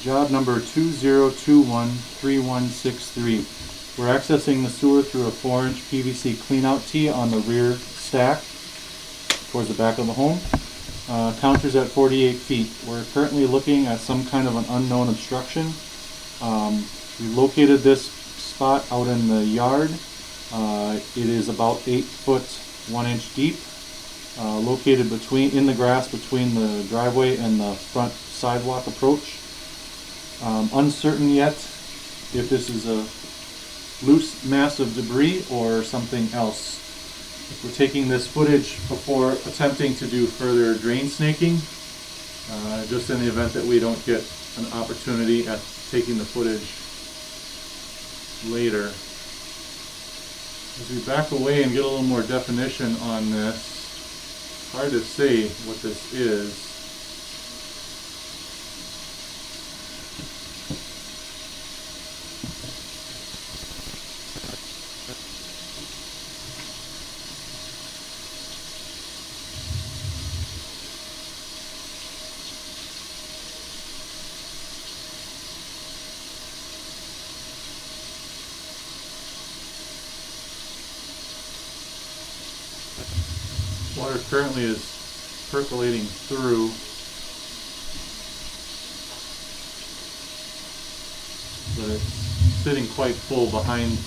Job number 20213163. We're accessing the sewer through a 4-inch PVC cleanout tee on the rear stack towards the back of the home. Counter's at 48 feet. We're currently looking at some kind of an unknown obstruction. We located this spot out in the yard. It is about 8 foot 1 inch deep, located in the grass between the driveway and the front sidewalk approach. Uncertain yet if this is a loose mass of debris or something else. We're taking this footage before attempting to do further drain snaking, just in the event that we don't get an opportunity at taking the footage later. As we back away and get a little more definition on this, it's hard to say what this is. Water currently is percolating through. But it's sitting quite full behind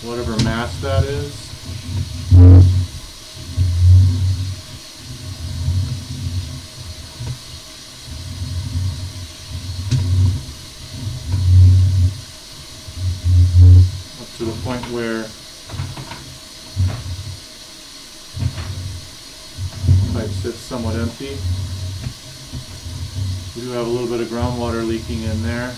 whatever mass that is. Up to the point where pipe sits somewhat empty. We do have a little bit of groundwater leaking in there.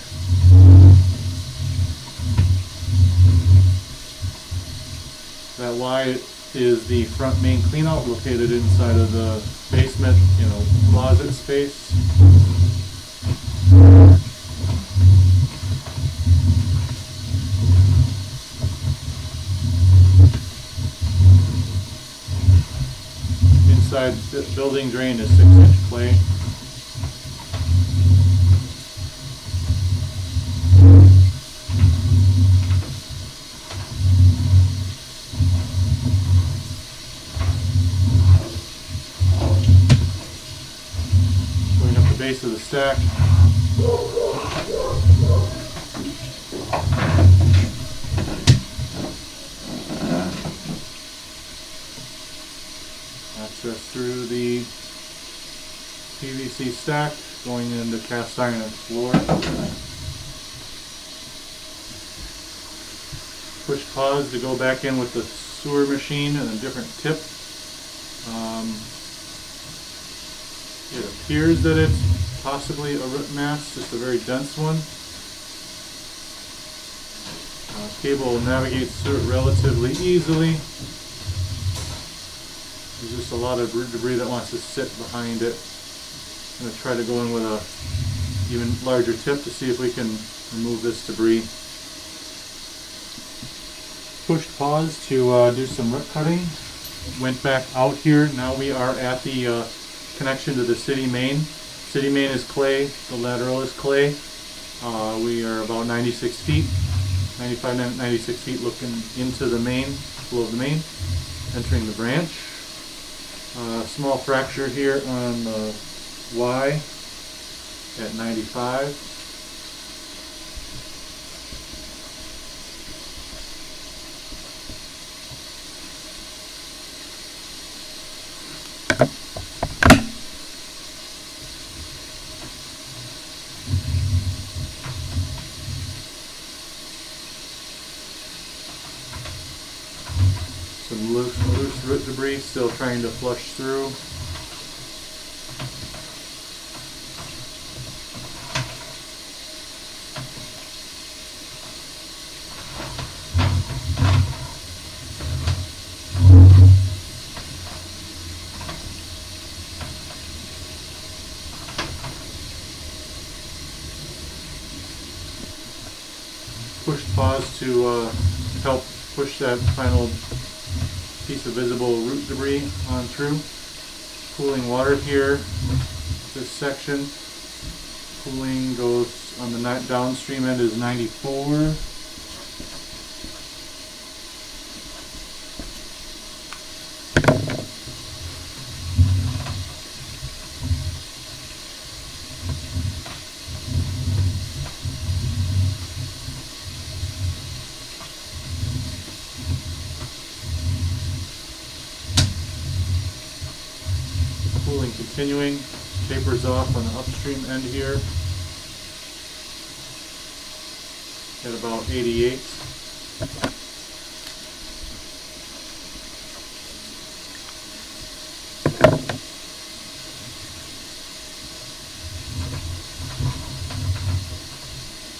That Y is the front main cleanout located inside of the basement, closet space. Inside the building drain is 6-inch clay. Going up the base of the stack. Access through the PVC stack, going into cast iron floor. Push pause to go back in with the sewer machine and a different tip. It appears that it's possibly a root mass, just a very dense one. Cable navigates through it relatively easily. There's just a lot of debris that wants to sit behind it. I'm going to try to go in with a even larger tip to see if we can remove this debris. Pushed pause to do some root cutting. Went back out here. Now we are at the connection to the city main. City main is clay. The lateral is clay. We are about 96 feet, 95, 96 feet looking into the main, flow of the main, entering the branch. Small fracture here on the Y at 95. Some loose root debris still trying to flush through. Push pause to help push that final piece of visible root debris on through. Cooling water here, this section. Cooling goes on the downstream end is 94. Cooling continuing, tapers off on the upstream end here at about 88. I'm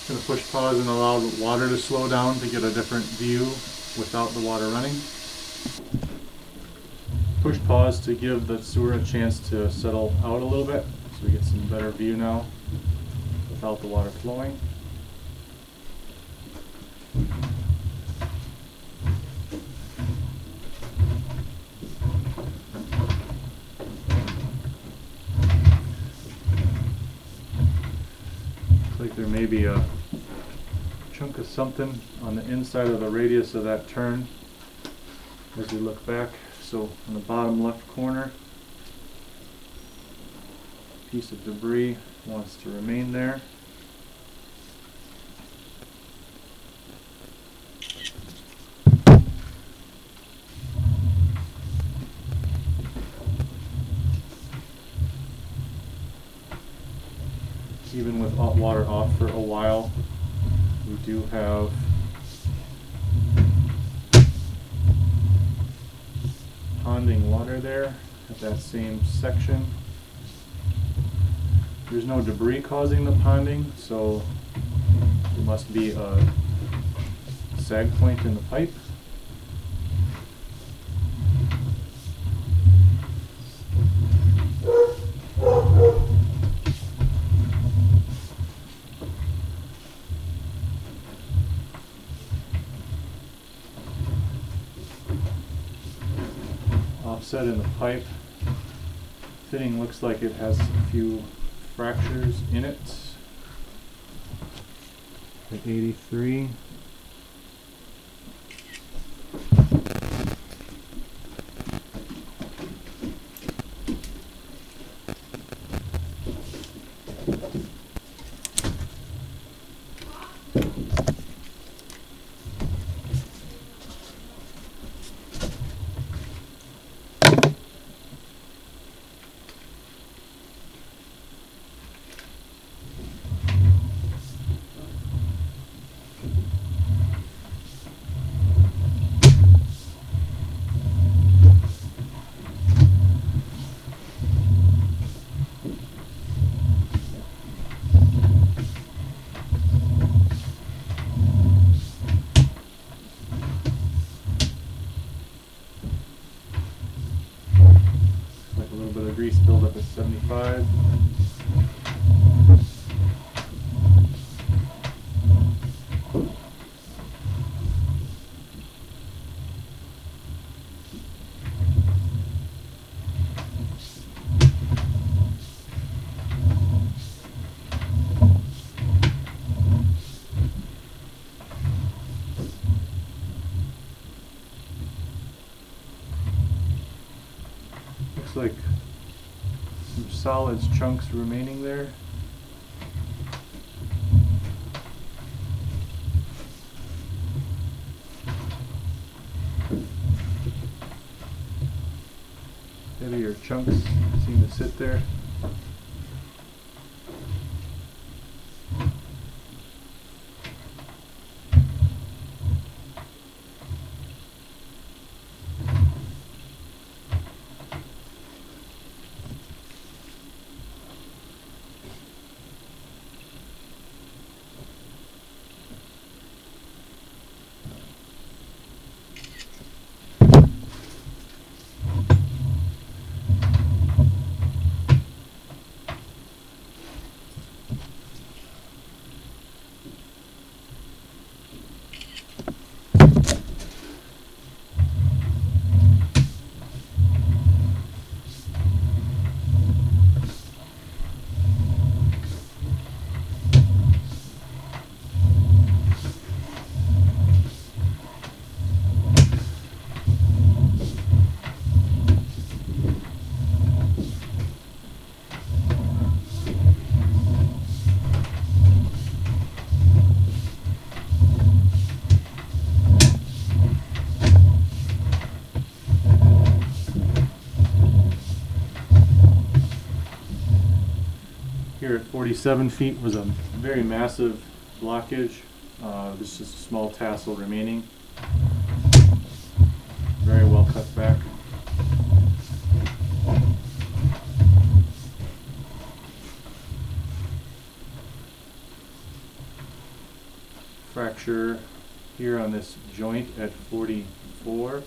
going to push pause and allow the water to slow down to get a different view without the water running. Push pause to give the sewer a chance to settle out a little bit so we get some better view now without the water flowing. Looks like there may be a chunk of something on the inside of the radius of that turn as we look back. So on the bottom left corner, a piece of debris wants to remain there. Even with water off for a while, we do have ponding water there at that same section. There's no debris causing the ponding, so there must be a sag point in the pipe. Offset in the pipe. Fitting looks like it has a few fractures in it. At 83. Grease buildup at 75. Looks like some solids chunks remaining there. Heavier chunks seem to sit there. here at 47 feet was a very massive blockage. There's just a small tassel remaining. Very well cut back. Fracture here on this joint at 44.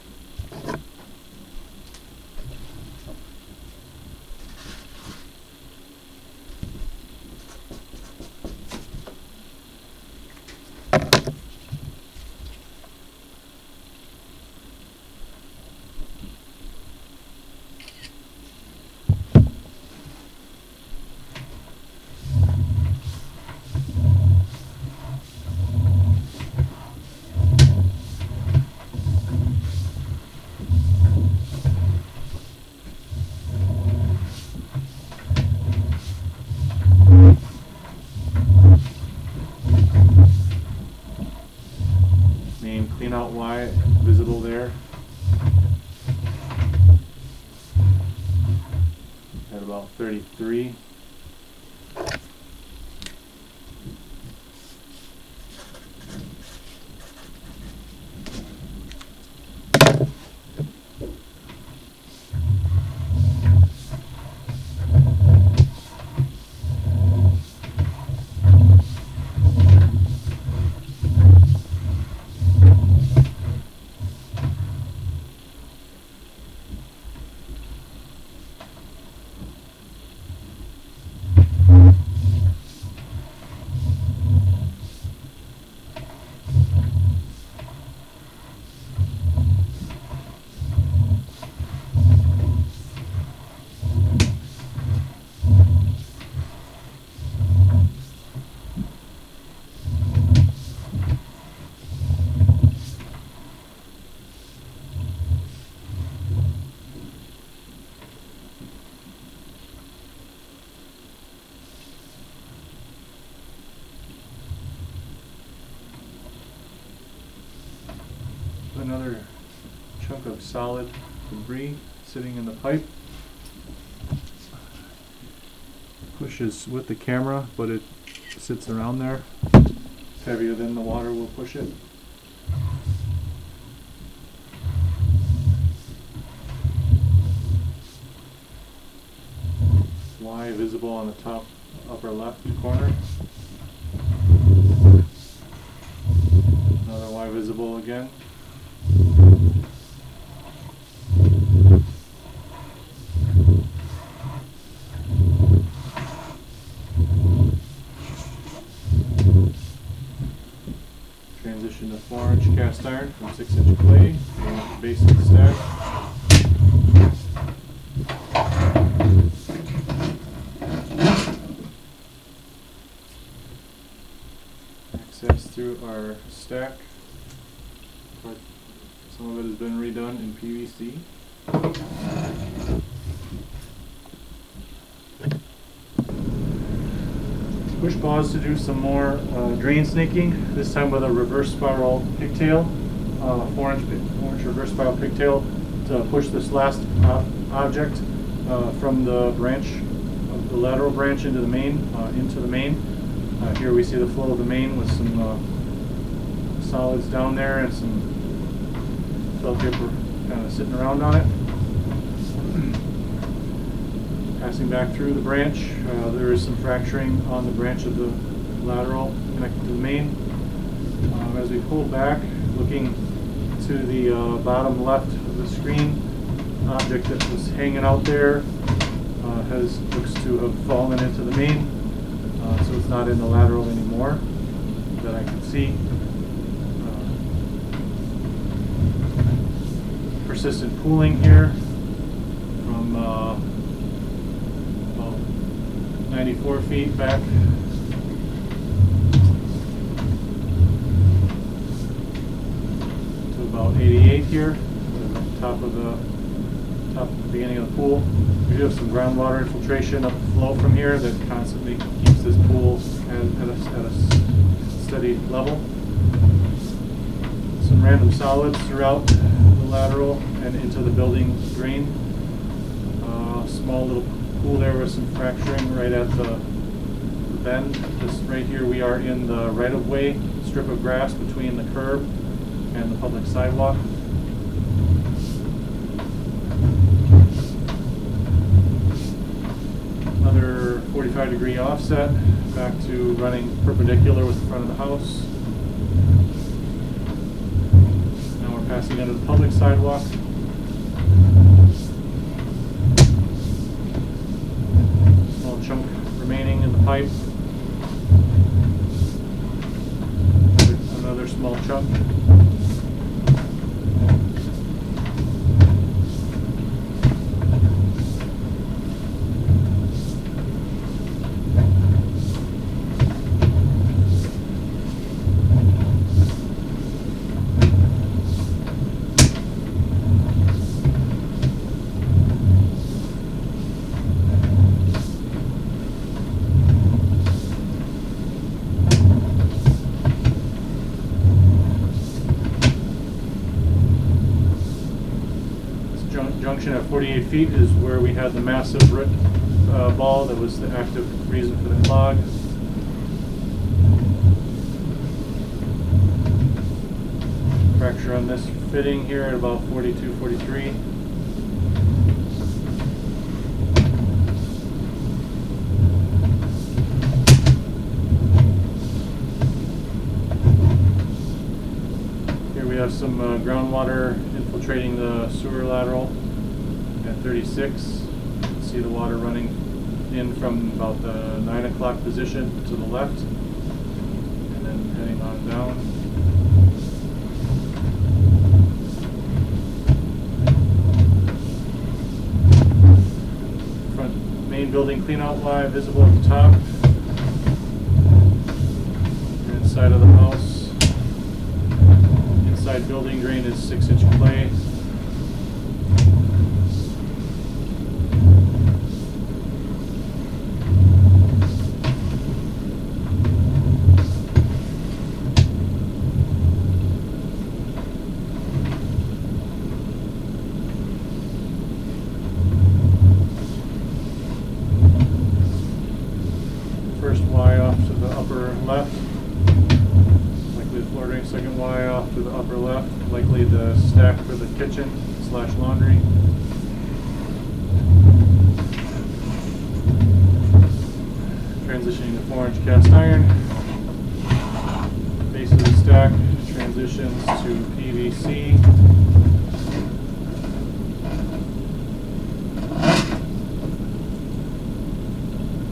Main clean out Y visible there at about 33. Another chunk of solid debris sitting in the pipe. Pushes with the camera, but it sits around there. It's heavier than the water will push it. Y visible on the top upper left corner. Another Y visible again. Transition to 4-inch cast iron from 6-inch clay, base of the stack. Access through our stack, but some of it has been redone in PVC. Push pause to do some more drain snaking, this time with a reverse spiral pigtail, 4-inch reverse spiral pigtail to push this last object from the branch, the lateral branch into the main. Here we see the flow of the main with some solids down there and some felt paper kind of sitting around on it. Passing back through the branch, there is some fracturing on the branch of the lateral connected to the main. As we pull back, looking to the bottom left of the screen, object that was hanging out there looks to have fallen into the main, so it's not in the lateral anymore that I can see. Persistent pooling here from about 94 feet back. To about 88 here, top of the beginning of the pool. We do have some groundwater infiltration upflow from here that constantly keeps this pool at a steady level. Some random solids throughout the lateral and into the building drain. Small little pool there with some fracturing right at the bend. This right here, we are in the right-of-way strip of grass between the curb and the public sidewalk. Another 45-degree offset back to running perpendicular with the front of the house. Now we're passing under the public sidewalk. Small chunk remaining in the pipe. Another small chunk. Junction at 48 feet is where we had the massive root ball that was the active reason for the clog. Fracture on this fitting here at about 42, 43. Here we have some groundwater infiltrating the sewer lateral at 36. You can see the water running in from about the 9 o'clock position to the left and then heading on down. Front main building cleanout Y visible at the top. Inside of the house. Inside building drain is 6-inch clay. First Y off to the upper left. Likely the floor drain. Second Y off to the upper left. Likely the stack for the kitchen / laundry. Transitioning to 4-inch cast iron. Base of the stack transitions to PVC.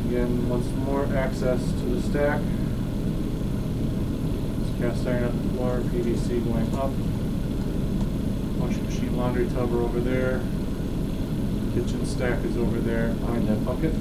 Again, once more access to the stack. It's cast iron up the floor, PVC going up. Washing machine laundry tub are over there. Kitchen stack is over there behind that bucket.